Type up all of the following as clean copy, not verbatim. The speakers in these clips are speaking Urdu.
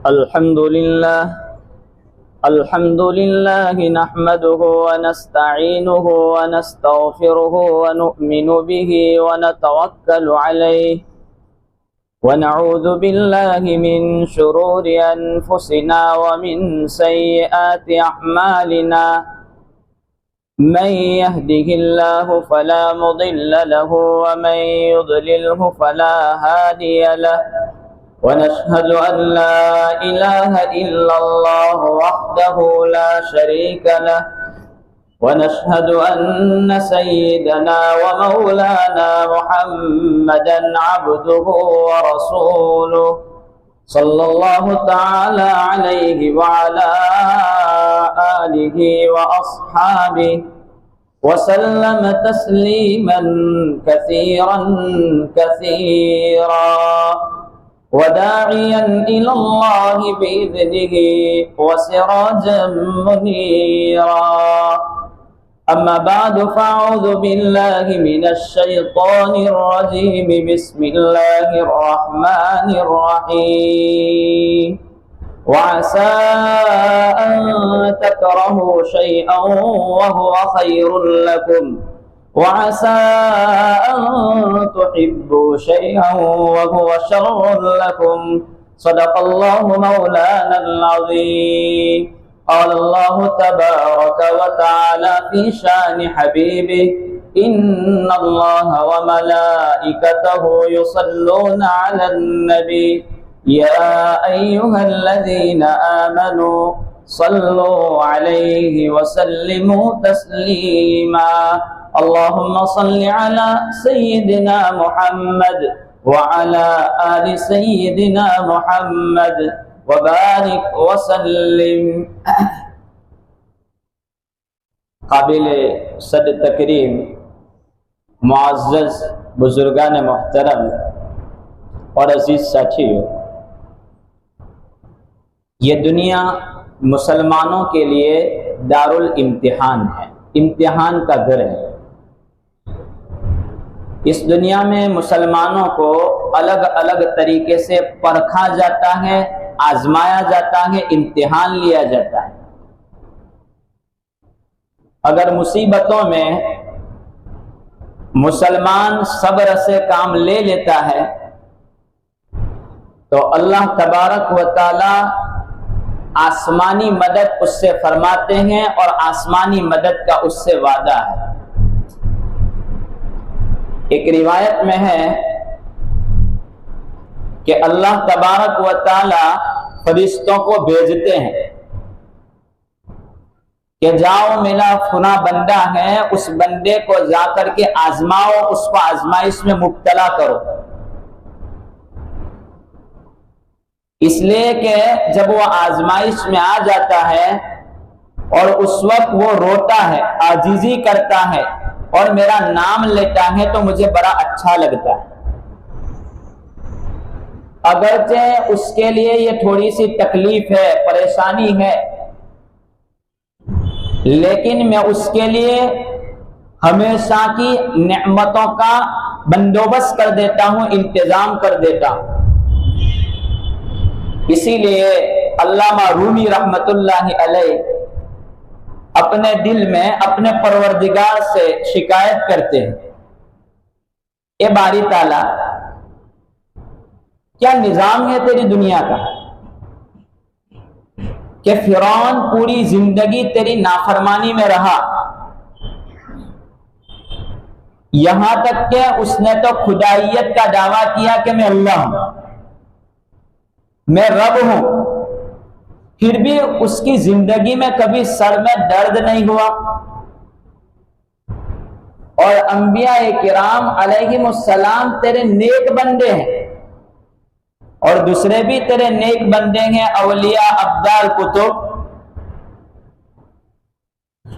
الحمد لله نحمده ونستعينه ونستغفره ونؤمن به ونتوكل عليه ونعوذ بالله من شرور أنفسنا ومن سيئات أعمالنا من يهده الله فلا مضل له ومن يضلله فلا هادي له ونشهد أن لا إله إلا الله وحده لا شريك له ونشهد أن سيدنا ومولانا محمدا عبده ورسوله صلى الله تعالى عليه وعلى آله وأصحابه وسلم تسليما كثيرا كثيرا وداعيا إلى الله بإذنه وسراجا منيرا أما بعد فأعوذ بالله من الشيطان الرجيم بسم الله الرحمن الرحيم وعسى أن تكرهوا شيئا وهو خير لكم وعسى أن تحبوا شيئا وهو شر لكم صدق الله مولانا العظيم قال الله تبارك وتعالى في شان حبيبه إن الله وملائكته يصلون على النبي يا أيها الذين آمنوا صلوا عليه وسلموا تسليما اللهم صل على سيدنا محمد وعلى آل سيدنا محمد وبارك وسلم. قابل صد تکریم معزز بزرگان محترم اور عزیز ساتھیو، یہ دنیا مسلمانوں کے لیے دارالامتحان ہے، امتحان کا گھر ہے. اس دنیا میں مسلمانوں کو الگ الگ طریقے سے پرکھا جاتا ہے، آزمایا جاتا ہے، امتحان لیا جاتا ہے. اگر مصیبتوں میں مسلمان صبر سے کام لے لیتا ہے تو اللہ تبارک و تعالی آسمانی مدد اس سے فرماتے ہیں اور آسمانی مدد کا اس سے وعدہ ہے. ایک روایت میں ہے کہ اللہ تبارک و تعالی فرشتوں کو بھیجتے ہیں کہ جاؤ میرا فنا بندہ ہے، اس بندے کو جا کر کے آزماؤ، اس کو آزمائش میں مبتلا کرو. اس لیے کہ جب وہ آزمائش میں آ جاتا ہے اور اس وقت وہ روتا ہے، عاجزی کرتا ہے اور میرا نام لیتا ہے تو مجھے بڑا اچھا لگتا ہے. اگرچہ اس کے لیے یہ تھوڑی سی تکلیف ہے، پریشانی ہے، لیکن میں اس کے لیے ہمیشہ کی نعمتوں کا بندوبست کر دیتا ہوں، انتظام کر دیتا ہوں. اسی لیے علامہ رومی رحمت اللہ علیہ اپنے دل میں اپنے پروردگار سے شکایت کرتے ہیں، اے باری تعالیٰ، کیا نظام ہے تیری دنیا کا کہ فرعون پوری زندگی تیری نافرمانی میں رہا، یہاں تک کہ اس نے تو خدائیت کا دعویٰ کیا کہ میں اللہ ہوں، میں رب ہوں، پھر بھی اس کی زندگی میں کبھی سر میں درد نہیں ہوا. اور انبیاء کرام علیہم السلام تیرے نیک بندے ہیں اور دوسرے بھی تیرے نیک بندے ہیں، اولیاء، ابدال، کتب،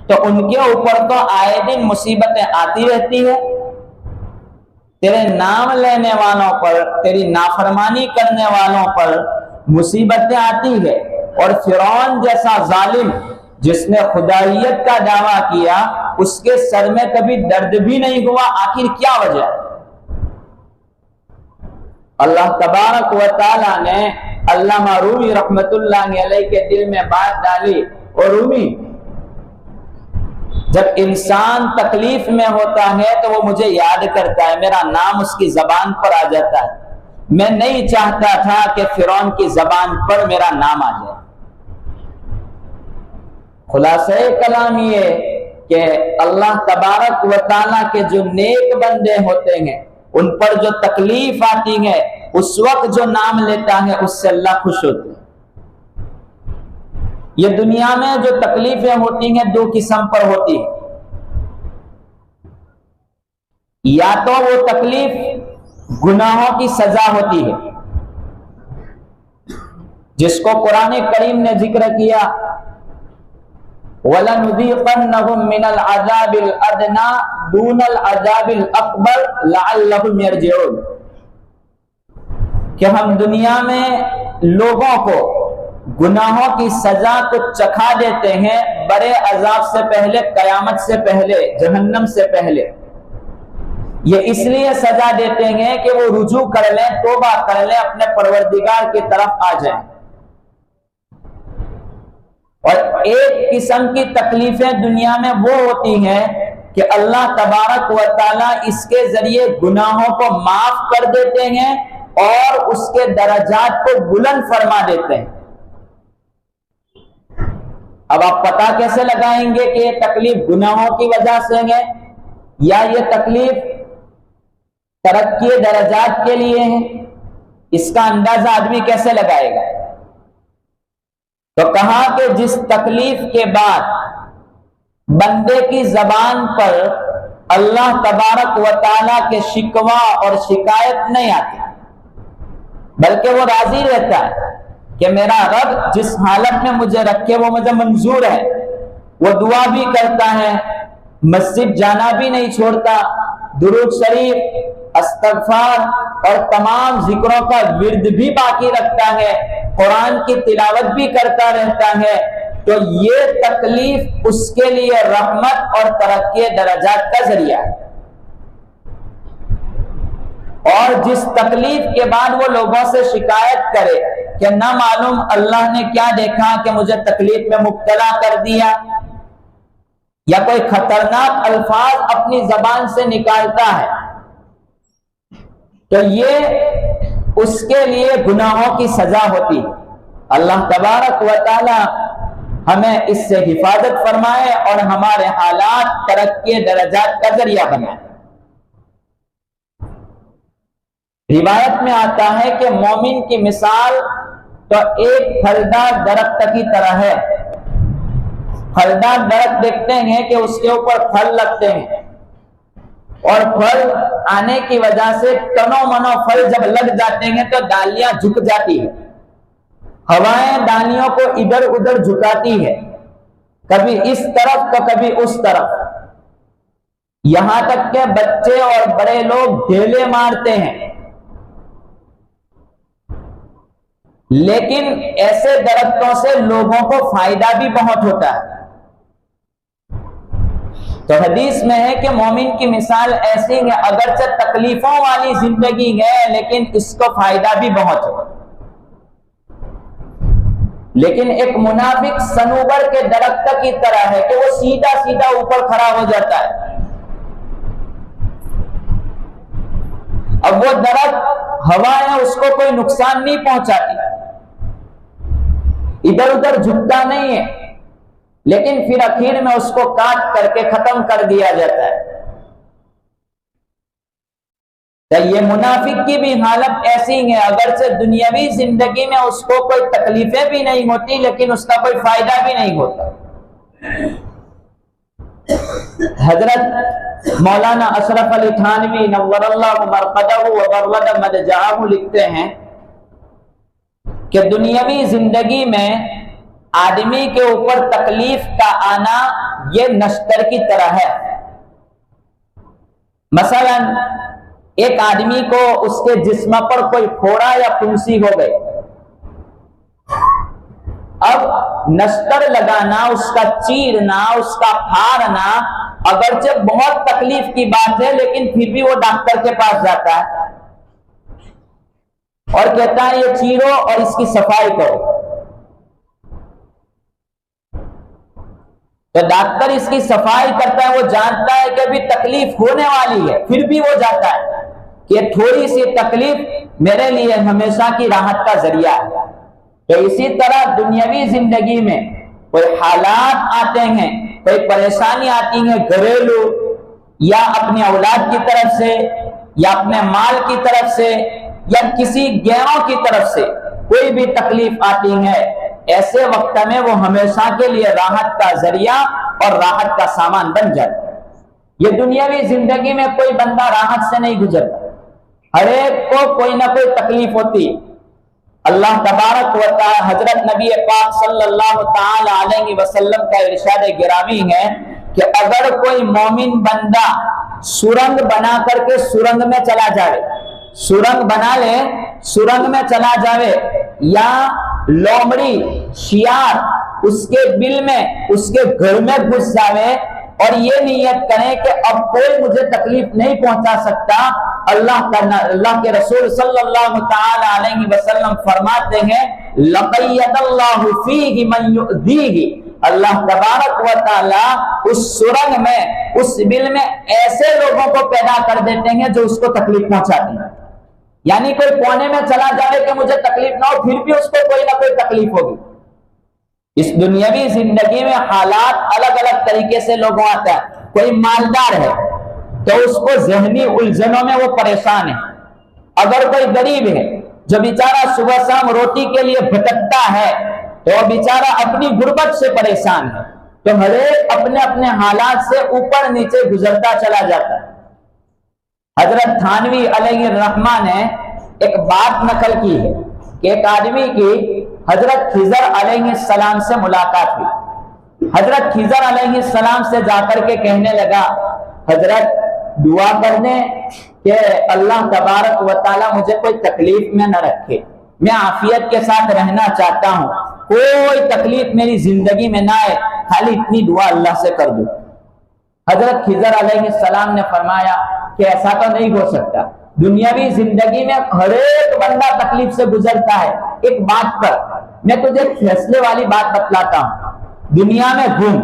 تو ان کے اوپر تو آئے دن مصیبتیں آتی رہتی ہے. تیرے نام لینے والوں پر، تیری نافرمانی کرنے والوں پر مصیبتیں آتی ہے. اور فرعون جیسا ظالم جس نے خدائیت کا دعویٰ کیا، اس کے سر میں کبھی درد بھی نہیں ہوا. آخر کیا وجہ؟ اللہ تبارک و تعالیٰ نے علامہ رومی رحمت اللہ علیہ کے دل میں بات ڈالی، اور رومی جب انسان تکلیف میں ہوتا ہے تو وہ مجھے یاد کرتا ہے، میرا نام اس کی زبان پر آ جاتا ہے۔ میں نہیں چاہتا تھا کہ فرعون کی زبان پر میرا نام آ جائے۔ خلاصہ کلام یہ کہ اللہ تبارک و تعالیٰ کے جو نیک بندے ہوتے ہیں ان پر جو تکلیف آتی ہے اس وقت جو نام لیتا ہے اس سے اللہ خوش ہوتے ہیں۔ یہ دنیا میں جو تکلیفیں ہوتی ہیں دو قسم پر ہوتی ہیں، یا تو وہ تکلیف گناہوں کی سزا ہوتی ہے جس کو قرآن کریم نے ذکر کیا، وَلَنُذِيقَنَّهُم مِّنَ الْعَذَابِ الْأَدْنَىٰ دُونَ الْعَذَابِ الْأَكْبَرِ لَعَلَّهُمْ يَرْجِعُونَ، کہ ہم دنیا میں لوگوں کو گناہوں کی سزا کو چکھا دیتے ہیں بڑے عذاب سے پہلے، قیامت سے پہلے، جہنم سے پہلے۔ یہ اس لیے سزا دیتے ہیں کہ وہ رجوع کر لیں، توبہ کر لیں، اپنے پروردگار کی طرف آ جائیں۔ اور ایک قسم کی تکلیفیں دنیا میں وہ ہوتی ہیں کہ اللہ تبارک و تعالیٰ اس کے ذریعے گناہوں کو معاف کر دیتے ہیں اور اس کے درجات کو بلند فرما دیتے ہیں۔ اب آپ پتہ کیسے لگائیں گے کہ یہ تکلیف گناہوں کی وجہ سے ہے یا یہ تکلیف ترقی درجات کے لیے ہے؟ اس کا اندازہ آدمی کیسے لگائے گا؟ تو کہا کہ جس تکلیف کے بعد بندے کی زبان پر اللہ تبارک و تعالیٰ کے شکوہ اور شکایت نہیں آتی، بلکہ وہ راضی رہتا ہے کہ میرا رب جس حالت میں مجھے رکھے وہ مجھے منظور ہے، وہ دعا بھی کرتا ہے، مسجد جانا بھی نہیں چھوڑتا، درود شریف، استغفار اور تمام ذکروں کا ورد بھی باقی رکھتا ہے، قرآن کی تلاوت بھی کرتا رہتا ہے، تو یہ تکلیف اس کے لیے رحمت اور ترقی درجات کا ذریعہ ہے۔ اور جس تکلیف کے بعد وہ لوگوں سے شکایت کرے کہ نہ معلوم اللہ نے کیا دیکھا کہ مجھے تکلیف میں مبتلا کر دیا، یا کوئی خطرناک الفاظ اپنی زبان سے نکالتا ہے، تو یہ اس کے لیے گناہوں کی سزا ہوتی ہے۔ اللہ تبارک و تعالی ہمیں اس سے حفاظت فرمائے اور ہمارے حالات ترقی درجات کا ذریعہ بنائے۔ روایت میں آتا ہے کہ مومن کی مثال تو ایک پھلدار درخت کی طرح ہے۔ پھلدار درخت دیکھتے ہیں کہ اس کے اوپر پھل لگتے ہیں، اور پھل آنے کی وجہ سے تنو منو پھل جب لگ جاتے ہیں تو ڈالیاں جھک جاتی ہیں، ہوائیں ڈالیوں کو ادھر ادھر جھکاتی ہے، کبھی اس طرف تو کبھی اس طرف، یہاں تک کہ بچے اور بڑے لوگ ڈھیلے مارتے ہیں۔ لیکن ایسے درختوں سے لوگوں کو فائدہ بھی بہت ہوتا ہے۔ تو حدیث میں ہے کہ مومن کی مثال ایسی ہے، اگرچہ تکلیفوں والی زندگی ہے لیکن اس کو فائدہ بھی بہت ہے۔ لیکن ایک منافق صنوبر کے درخت کی طرح ہے کہ وہ سیدھا سیدھا اوپر کھڑا ہو جاتا ہے۔ اب وہ درخت ہوائیں اس کو کوئی نقصان نہیں پہنچاتی، ادھر ادھر جھکتا نہیں ہے، لیکن پھر آخر میں اس کو کاٹ کر کے ختم کر دیا جاتا ہے۔ تو یہ منافق کی بھی حالت ایسی ہے، اگرچہ دنیاوی زندگی میں اس کو کوئی تکلیفیں بھی نہیں ہوتی لیکن اس کا کوئی فائدہ بھی نہیں ہوتا۔ حضرت مولانا اشرف علی تھانوی نور اللہ مرقدہ وبرد مدجعہ لکھتے ہیں کہ دنیاوی زندگی میں آدمی کے اوپر تکلیف کا آنا یہ نشتر کی طرح ہے۔ مثلا ایک آدمی کو اس کے جسم پر کوئی پھوڑا یا پھنسی ہو گئی، اب نشتر لگانا، اس کا چیرنا، اس کا پھاڑنا اگرچہ بہت تکلیف کی بات ہے لیکن پھر بھی وہ ڈاکٹر کے پاس جاتا ہے۔ اور کہتا ہے یہ چیرو اور اس کی صفائی کرو، تو ڈاکٹر اس کی صفائی کرتا ہے، وہ جانتا ہے کہ ابھی تکلیف ہونے والی ہے، پھر بھی وہ جاتا ہے کہ تھوڑی سی تکلیف میرے لیے ہمیشہ کی راحت کا ذریعہ ہے۔ تو اسی طرح دنیاوی زندگی میں کوئی حالات آتے ہیں، کوئی پریشانی آتی ہے گھریلو یا اپنی اولاد کی طرف سے یا اپنے مال کی طرف سے یا کسی غیروں کی طرف سے کوئی بھی تکلیف آتی ہے، ایسے وقت میں وہ ہمیشہ کے لیے راحت کا ذریعہ اور راحت کا سامان بن جاتا ہے۔ یہ دنیاوی زندگی میں کوئی بندہ راحت سے نہیں گزرتا، ہر ایک کو کوئی نہ کوئی تکلیف ہوتی۔ اللہ تبارک و تعالی حضرت نبی پاک صلی اللہ تعالی علیہ وسلم کا ارشاد گرامی ہے کہ اگر کوئی مومن بندہ سرنگ بنا کر کے سرنگ میں چلا جائے، سرنگ بنا لے، سرنگ میں چلا جائے، یا لومڑی شیار اس کے بل میں اس کے گھر میں گھس جاوے اور یہ نیت کریں کہ اب کوئی مجھے تکلیف نہیں پہنچا سکتا، اللہ کے رسول صلی اللہ تعالی علیہ وسلم فرماتے ہیں لقید اللہ فیہ من یؤذیہ، اللہ تبارک و تعالی اس سرنگ میں اس بل میں ایسے لوگوں کو پیدا کر دیتے ہیں جو اس کو تکلیف پہنچاتے ہیں۔ یعنی کوئی کونے میں چلا جائے کہ مجھے تکلیف نہ ہو، پھر بھی اس کو کوئی نہ کوئی تکلیف ہوگی۔ اس دنیاوی زندگی میں حالات الگ الگ طریقے سے لوگوں آتا ہے۔ کوئی مالدار ہے تو اس کو ذہنی الجھنوں میں وہ پریشان ہے، اگر کوئی غریب ہے جو بیچارہ صبح شام روٹی کے لیے بھٹکتا ہے تو وہ بیچارہ اپنی غربت سے پریشان ہے، تو ہر ایک اپنے اپنے حالات سے اوپر نیچے گزرتا چلا جاتا ہے۔ حضرت تھانوی علیہ الرحمہ نے ایک بات نقل کی ہے کہ ایک آدمی کی حضرت خضر علیہ السلام سے ملاقات ہوئی۔ حضرت خضر علیہ السلام سے جا کر کے کہنے لگا حضرت دعا کر دیں کہ اللہ تبارک و تعالی مجھے کوئی تکلیف میں نہ رکھے، میں عافیت کے ساتھ رہنا چاہتا ہوں، کوئی تکلیف میری زندگی میں نہ آئے، خالی اتنی دعا اللہ سے کر دوں۔ حضرت خضر علیہ السلام نے فرمایا کہ ایسا تو نہیں ہو سکتا، دنیاوی زندگی میں ہر ایک بندہ تکلیف سے گزرتا ہے۔ ایک بات پر میں تجھے فیصلے والی بات بتلاتا ہوں، دنیا میں گھوم،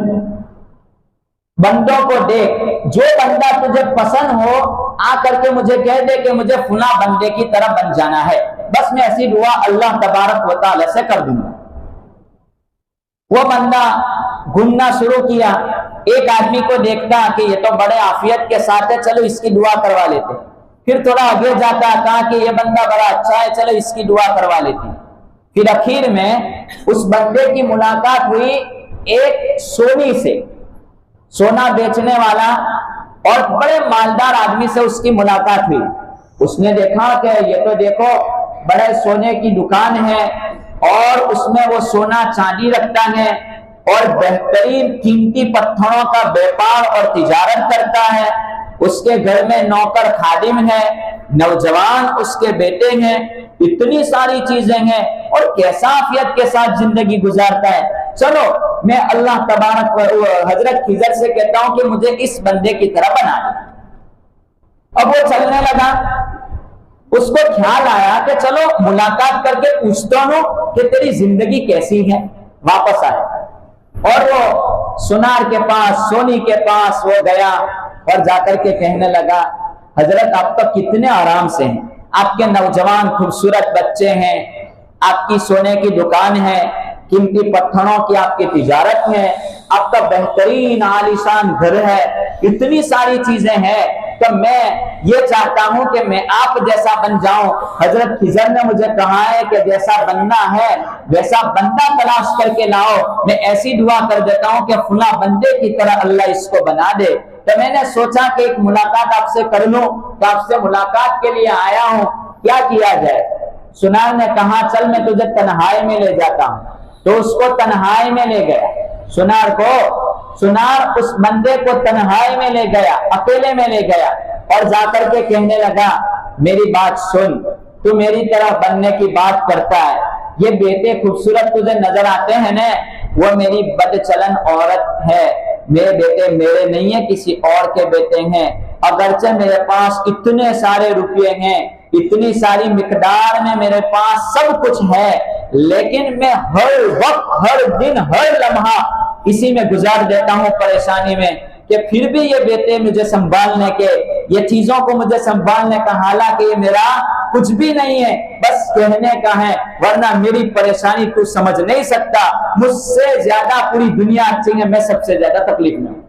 بندوں کو دیکھ، جو بندہ تجھے پسند ہو آ کر کے مجھے کہہ دے کہ مجھے فلاں بندے کی طرح بن جانا ہے، بس میں ایسی دعا اللہ تبارک و تعالی سے کر دوں گا۔ وہ بندہ گھومنا شروع کیا، ایک آدمی کو دیکھتا کہ یہ تو بڑے عافیت کے ساتھ ہے، چلو اس کی دعا کروا لیتے، پھر تھوڑا آگے جاتا کہا کہ یہ بندہ بڑا اچھا ہے، چلو اس کی دعا کروا لیتے، پھر اخیر میں اس بندے کی ملاقات ہوئی ایک سونی سے، سونا بیچنے والا اور بڑے مالدار آدمی سے اس کی ملاقات ہوئی۔ اس نے دیکھا کہ یہ تو دیکھو بڑے سونے کی دکان ہے اور اس میں وہ سونا چاندی رکھتا ہے اور بہترین قیمتی پتھروں کا بیپار اور تجارت کرتا ہے، اس کے گھر میں نوکر خادم ہے، نوجوان اس کے بیٹے ہیں، اتنی ساری چیزیں ہیں اور کیسا عافیت کے ساتھ زندگی گزارتا ہے، چلو میں اللہ تبارک حضرت خضر سے کہتا ہوں کہ مجھے اس بندے کی طرح بنا دے۔ اب وہ چلنے لگا، اس کو خیال آیا کہ چلو ملاقات کر کے پوچھتا ہوں کہ تیری زندگی کیسی ہے، واپس آیا اور وہ سونار کے پاس، سونی کے پاس وہ گیا اور جا کر کے کہنے لگا حضرت آپ تو کتنے آرام سے ہیں، آپ کے نوجوان خوبصورت بچے ہیں، آپ کی سونے کی دکان ہے، قیمتی پتھروں کی آپ کی تجارت ہے، آپ کا بہترین عالیشان گھر ہے، اتنی ساری چیزیں ہیں، تو میں یہ چاہتا ہوں کہ میں آپ جیسا بن جاؤں۔ حضرت خضر نے مجھے کہا ہے کہ جیسا بننا ہے ویسا بندہ تلاش کر کے لاؤ، میں ایسی دعا کر دیتا ہوں کہ فلاں بندے کی طرح اللہ اس کو بنا دے۔ تو میں نے سوچا کہ ایک ملاقات آپ سے کر لوں، تو آپ سے ملاقات کے لیے آیا ہوں، کیا کیا جائے؟ سونار نے کہا چل میں تجھے تنہائی میں لے جاتا ہوں، تو اس کو تنہائی میں لے گیا، سونار اس بندے کو تنہائی میں لے گیا، اکیلے میں لے گیا اور جا کر کے کہنے لگا میری بات سن، تو میری طرح بننے کی بات کرتا ہے، یہ بیٹے خوبصورت تجھے نظر آتے ہیں نا، وہ میری بد چلن عورت ہے، میرے بیٹے میرے نہیں ہیں، کسی اور کے بیٹے ہیں، اگرچہ میرے پاس اتنے سارے روپے ہیں، اتنی ساری مقدار میں میرے پاس سب کچھ ہے، لیکن میں ہر وقت، ہر دن، ہر لمحہ اسی میں گزار دیتا ہوں پریشانی میں، کہ پھر بھی یہ بیٹے مجھے سنبھالنے کے، یہ چیزوں کو مجھے سنبھالنے کا، حالانکہ یہ میرا کچھ بھی نہیں ہے، بس کہنے کا ہے، ورنہ میری پریشانی تو سمجھ نہیں سکتا، مجھ سے زیادہ پوری دنیا اچھی ہے، میں سب سے زیادہ تکلیف میں ہوں۔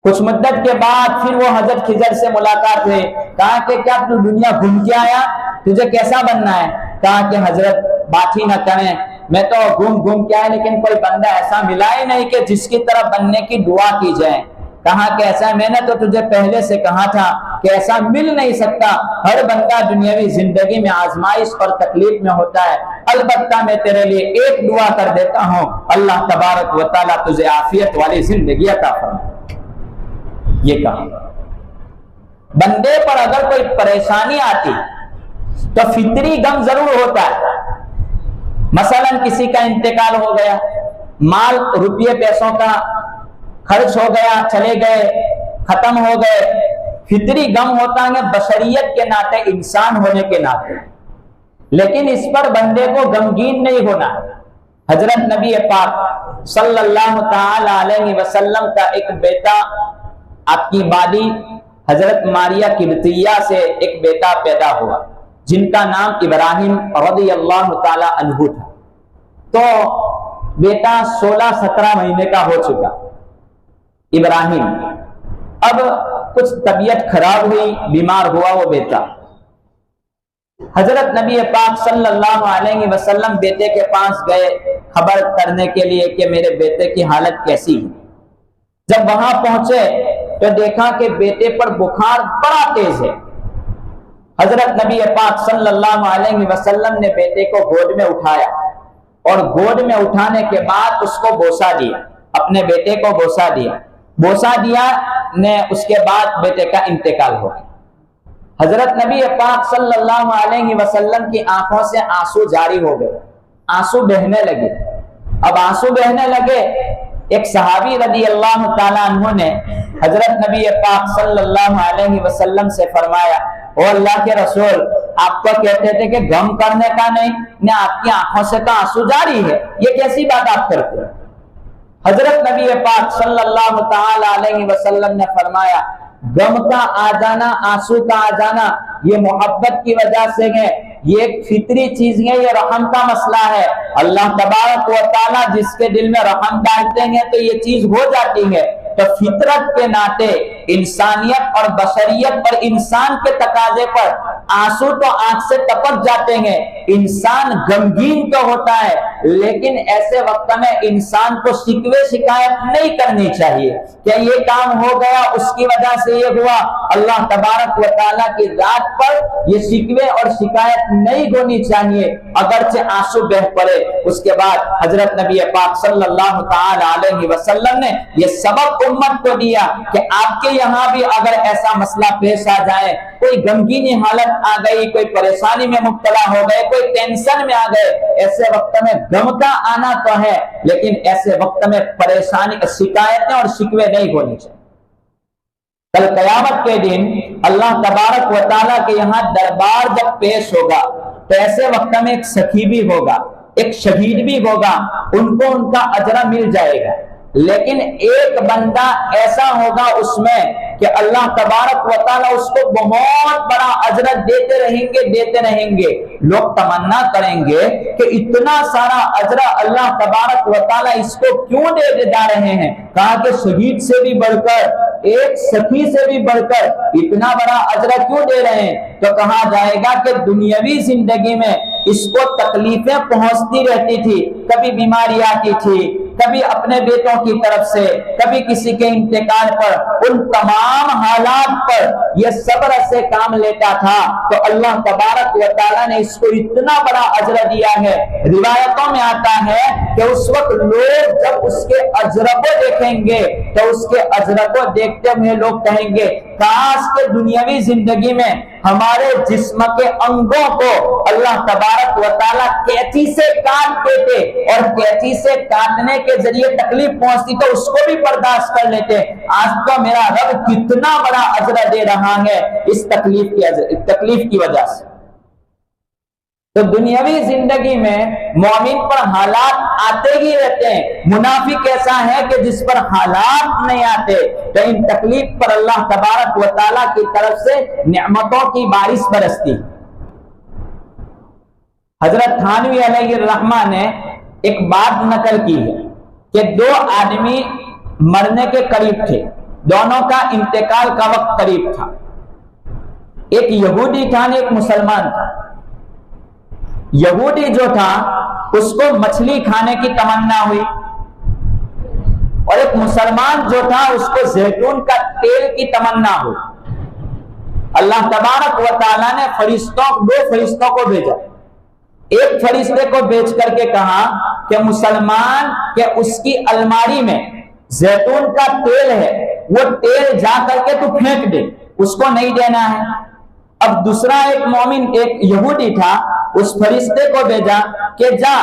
کچھ مدت کے بعد پھر وہ حضرت خضر سے ملاقات ہوئی، کہا کہ کیا تو دنیا گھوم کے آیا، تجھے کیسا بننا ہے؟ کہا کہ حضرت بات ہی نہ کریں، میں تو گھوم کے آیا، لیکن کوئی بندہ ایسا ملا ہی نہیں کہ جس کی طرح بننے کی دعا کی جائے۔ کہا کہ ایسا میں نے تو تجھے پہلے سے کہا تھا کہ ایسا مل نہیں سکتا، ہر بندہ دنیاوی زندگی میں آزمائش اور تکلیف میں ہوتا ہے، البتہ میں تیرے لیے ایک دعا کر دیتا ہوں، اللہ تبارک و تعالیٰ تجھے عافیت والی زندگی عطا فرمائے۔ یہ کہا بندے پر اگر کوئی پریشانی آتی تو فطری غم ضرور ہوتا ہے، مثلا کسی کا انتقال ہو گیا، مال روپیے پیسوں کا خرچ ہو گیا، چلے گئے، ختم ہو گئے، فطری غم ہوتا ہے بشریت کے ناطے، انسان ہونے کے ناطے، لیکن اس پر بندے کو غمگین نہیں ہونا۔ حضرت نبی پاک صلی اللہ تعالی علیہ وسلم کا ایک بیٹا، آپ کی والدی حضرت ماریہ قبطیہ سے ایک بیٹا پیدا ہوا جن کا نام ابراہیم رضی اللہ تعالی عنہ تھا۔ تو بیٹا 16-17 مہینے کا ہو چکا ابراہیم، اب کچھ طبیعت خراب ہوئی، بیمار ہوا وہ بیٹا۔ حضرت نبی پاک صلی اللہ علیہ وسلم بیٹے کے پاس گئے خبر کرنے کے لیے کہ میرے بیٹے کی حالت کیسی ہے۔ جب وہاں پہنچے تو دیکھا کہ بیٹے پر بخار بڑا تیز ہے۔ حضرت نبی پاک صلی اللہ علیہ وسلم نے بیٹے کو گود میں اٹھایا، اور گود میں اٹھانے کے بعد اس کو بوسا دیا، اپنے بیٹے کو بوسا دیا، بوسا دیا نے اس کے بعد بیٹے کا انتقال ہو گیا۔ حضرت نبی پاک صلی اللہ علیہ وسلم کی آنکھوں سے آنسو جاری ہو گئے، آنسو بہنے لگے۔ اب آنسو بہنے لگے، ایک صحابی رضی اللہ تعالیٰ عنہ نے حضرت نبی پاک صلی اللہ علیہ وسلم سے فرمایا، او اللہ کے رسول، آپ کو کہتے تھے کہ غم کرنے کا نہیں، نہ آپ کی آنکھوں سے تو آنسو جاری ہے، یہ کیسی بات آپ کرتے ہیں؟ حضرت نبی پاک صلی اللہ تعالی علیہ وسلم نے فرمایا، غم کا آ جانا، آنسو کا آ جانا، یہ محبت کی وجہ سے ہے، یہ ایک فطری چیز ہے، یہ رحم کا مسئلہ ہے۔ اللہ تبارک و تعالیٰ جس کے دل میں رحم ڈالتے ہیں تو یہ چیز ہو جاتی ہے۔ تو فطرت کے ناطے انسانیت اور بشریت اور انسان کے تقاضے پر آنسو تو آنکھ سے ٹپک جاتے ہیں، انسان غمگین تو ہوتا ہے، لیکن ایسے وقت میں انسان کو شکوے شکایت نہیں کرنی چاہیے کہ یہ کام ہو گیا، اس کی وجہ سے یہ ہوا۔ اللہ تبارک و تعالیٰ کی ذات پر یہ شکوے اور شکایت نہیں ہونی چاہیے، اگرچہ آنسو بہہ پڑے۔ اس کے بعد حضرت نبی پاک صلی اللہ تعالی علیہ وسلم نے یہ سبق امت کو دیا کہ آپ کے یہاں بھی اگر ایسا مسئلہ پیش آ جائے، کوئی غمگینی حالت آ گئی، کوئی پریشانی میں مبتلا ہو گئے، کوئی ٹینشن میں آ گئے، ایسے وقت میں غم کا آنا تو ہے، لیکن ایسے وقت میں پریشانی، شکایتیں اور شکوے نہیں ہونے چاہیے۔ کل قیامت کے دن اللہ تبارک و تعالیٰ کے یہاں دربار جب پیش ہوگا تو ایسے وقت میں ایک سخی بھی ہوگا، ایک شہید بھی ہوگا، ان کو ان کا اجر مل جائے گا، لیکن ایک بندہ ایسا ہوگا اس میں کہ اللہ تبارک و تعالیٰ اس کو بہت بڑا اجر دیتے رہیں گے۔ لوگ تمنا کریں گے کہ اتنا سارا اجر اللہ تبارک و تعالیٰ اس کو کیوں دے جا رہے ہیں؟ کہا کہ شہید سے بھی بڑھ کر، ایک سخی سے بھی بڑھ کر اتنا بڑا اجر کیوں دے رہے ہیں؟ تو کہا جائے گا کہ دنیاوی زندگی میں اس کو تکلیفیں پہنچتی رہتی تھی، کبھی بیماری آتی تھی، کبھی اپنے بیٹوں کی طرف سے، کبھی کسی کے انتقال پر، ان تمام حالات پر یہ صبر سے کام لیتا تھا، تو اللہ تبارک و تعالیٰ نے اس کو اتنا بڑا اجر دیا ہے۔ روایتوں میں آتا ہے کہ اس وقت لوگ جب اس کے اجر کو دیکھیں گے تو اس کے اجر کو دیکھتے ہوئے لوگ کہیں گے کاش کے دنیاوی زندگی میں ہمارے جسم کے انگوں کو اللہ تبارک و تعالیٰ کینچی سے کاٹ دیتے اور کینچی سے کاٹنے کے ذریعے تکلیف پہنچتی تو اس کو بھی برداشت کر لیتے۔ آج تو میرا رب کتنا بڑا اجر دے رہا ہے اس تکلیف کی وجہ سے۔ تو دنیاوی زندگی میں مومن پر حالات آتے ہی رہتے ہیں، منافق ایسا ہے کہ جس پر حالات نہیں آتے، تو ان تکلیف پر اللہ تبارک و تعالیٰ کی طرف سے نعمتوں کی بارش برستی۔ حضرت تھانوی علیہ الرحمہ نے ایک بات نقل کی ہے کہ دو آدمی مرنے کے قریب تھے، دونوں کا انتقال کا وقت قریب تھا، ایک یہودی تھا ایک مسلمان تھا۔ یہودی جو تھا اس کو مچھلی کھانے کی تمنا ہوئی اور ایک مسلمان جو تھا اس کو زیتون کا تیل کی تمنا ہوئی۔ اللہ تبارک و تعالیٰ نے دو فرشتوں کو بھیجا، ایک فرشتے کو بھیج کر کے کہا کہ مسلمان کہ اس کی الماری میں زیتون کا تیل ہے، وہ تیل جا کر کے تو پھینک دے، اس کو نہیں دینا ہے۔ اب دوسرا ایک مومن ایک یہودی تھا، اس فرشتے کو بھیجا کہ جا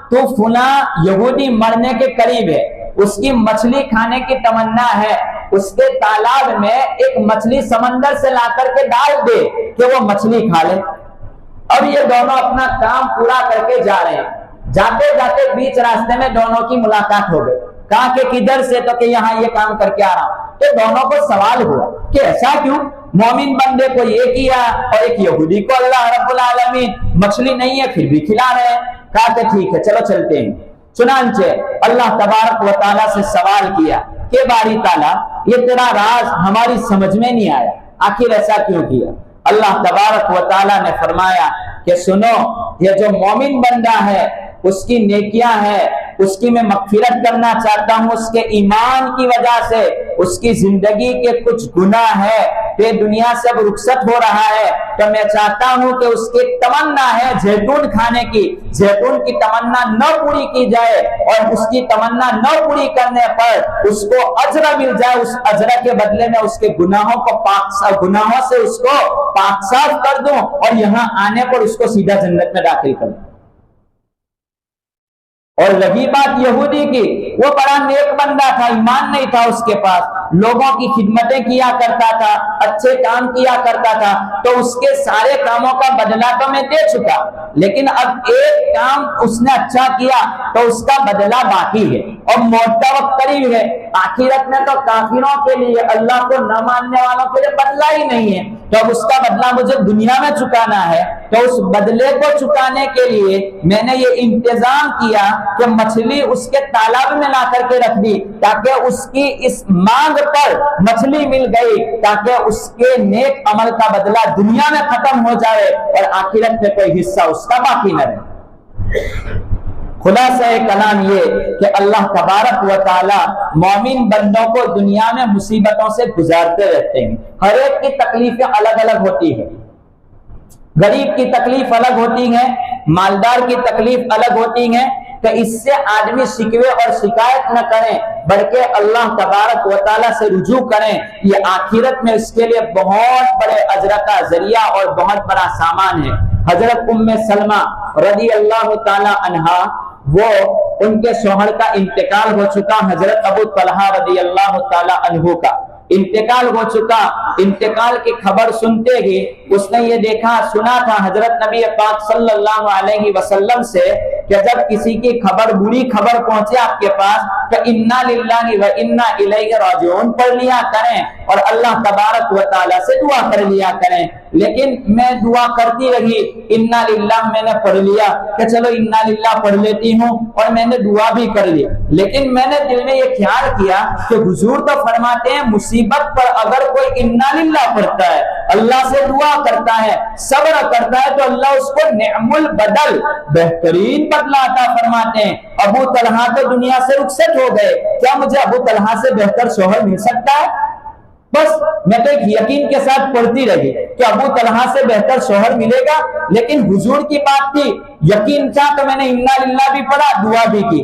تو فلاں یہودی مرنے کے قریب ہے، اس کی مچھلی کھانے کی تمنا ہے، اس کے تالاب میں ایک مچھلی سمندر سے لا کر کے ڈال دے کہ وہ مچھلی کھا لے۔ اب یہ دونوں اپنا کام پورا کر کے جا رہے ہیں، جاتے جاتے بیچ راستے میں دونوں کی ملاقات ہو گئی، کہا کہ کدھر سے؟ تو کہ یہاں یہ کام کر کے آ رہا ہوں۔ تو دونوں کو سوال ہوا کہ ایسا کیوں؟ مومن بندے کو یہ کیا اور ایک یہودی کو اللہ رب العالمین مچھلی نہیں ہے پھر بھی کھلا رہے ہیں۔ کہا کہ ٹھیک ہے چلو چلتے ہیں۔ چنانچہ اللہ تبارک و تعالیٰ سے سوال کیا کہ باری تعالیٰ یہ تیرا راز ہماری سمجھ میں نہیں آیا، آخر ایسا کیوں کیا؟ اللہ تبارک و تعالیٰ نے فرمایا کہ سنو، یہ جو مومن بندہ ہے اس کی نیکیاں ہے، اس کی میں مغفرت کرنا چاہتا ہوں، اس کے ایمان کی وجہ سے اس کی زندگی کے کچھ گناہ ہے، یہ دنیا سے اب رخصت ہو رہا ہے، تو میں چاہتا ہوں کہ اس کی تمنا ہے زیتون کھانے کی، زیتون کی تمنا نہ پوری کی جائے اور اس کی تمنا نہ پوری کرنے پر اس کو اجر مل جائے، اس اجر کے بدلے میں اس کے گناہوں سے اس کو پاک صاف کر دوں اور یہاں آنے پر اس کو سیدھا جنت میں داخل کر دوں۔ اور رہی بات یہودی کی، وہ بڑا نیک بندہ تھا، ایمان نہیں تھا اس کے پاس، لوگوں کی خدمتیں کیا کرتا تھا، اچھے کام کیا کرتا تھا، تو اس کے سارے کاموں کا بدلہ تو میں دے چکا، لیکن اب ایک کام اس نے اچھا کیا تو اس کا بدلہ باقی ہے اور موت کا وقت قریب ہے۔ آخرت میں تو کافروں کے لیے، اللہ کو نہ ماننے والوں کے لیے بدلہ ہی نہیں ہے، تو اب اس کا بدلہ مجھے دنیا میں چکانا ہے، تو اس بدلے کو چکانے کے لیے میں نے یہ انتظام کیا کہ مچھلی اس کے تالاب میں لا کر کے رکھ دی تاکہ اس کی اس مانگ پر مچھلی مل گئی، تاکہ اس کے نیک عمل کا بدلہ دنیا میں ختم ہو جائے اور آخرت میں کوئی حصہ اس کا باقی نہ رہے۔ خلاصہ کلام یہ کہ اللہ تبارک و تعالی مومن بندوں کو دنیا میں مصیبتوں سے گزارتے رہتے ہیں۔ ہر ایک کی تکلیفیں الگ الگ ہوتی ہیں، غریب کی تکلیف الگ ہوتی ہے، مالدار کی تکلیف الگ ہوتی ہے، کہ اس سے آدمی شکوے اور شکایت نہ کریں بلکہ اللہ تبارک و تعالیٰ سے رجوع کریں، یہ آخرت میں اس کے لیے بہت بڑے اجر کا ذریعہ اور بہت بڑا سامان ہے۔ حضرت ام سلمہ رضی اللہ تعالی عنہا، وہ ان کے شوہر کا انتقال ہو چکا، حضرت ابو طلحہ رضی اللہ تعالی عنہ کا انتقال ہو چکا، انتقال کی خبر سنتے ہی اس نے یہ دیکھا سنا تھا حضرت نبی پاک صلی اللہ علیہ وسلم سے کہ جب کسی کی خبر بری خبر پہنچے آپ کے پاس تو انا للہ و انا الیہ راجعون پڑھ لیا کریں اور اللہ تبارک و تعالی سے دعا کر لیا کریں۔ لیکن میں دعا کرتی رہی، انا للہ میں نے پڑھ لیا کہ چلو انا للہ پڑھ لیتی ہوں اور میں نے دعا بھی کر لی، لیکن میں نے دل میں یہ خیال کیا کہ حضور تو فرماتے ہیں مصیبت پر اگر کوئی انا للہ پڑھتا ہے، اللہ سے دعا کرتا ہے، صبر کرتا ہے، تو اللہ اس کو نعم البدل بہترین بدلہ عطا فرماتے ہیں۔ ابو طلحہ تو دنیا سے رخصت ہو گئے، کیا مجھے ابو طلحہ سے بہتر شوہر مل سکتا ہے؟ بس میں تو ایک یقین کے ساتھ پڑھتی رہی کہ ابو طلحہ سے بہتر شوہر ملے گا، لیکن حضور کی بات تھی، یقین تھا تو میں نے انا للہ بھی پڑھا، دعا بھی کی۔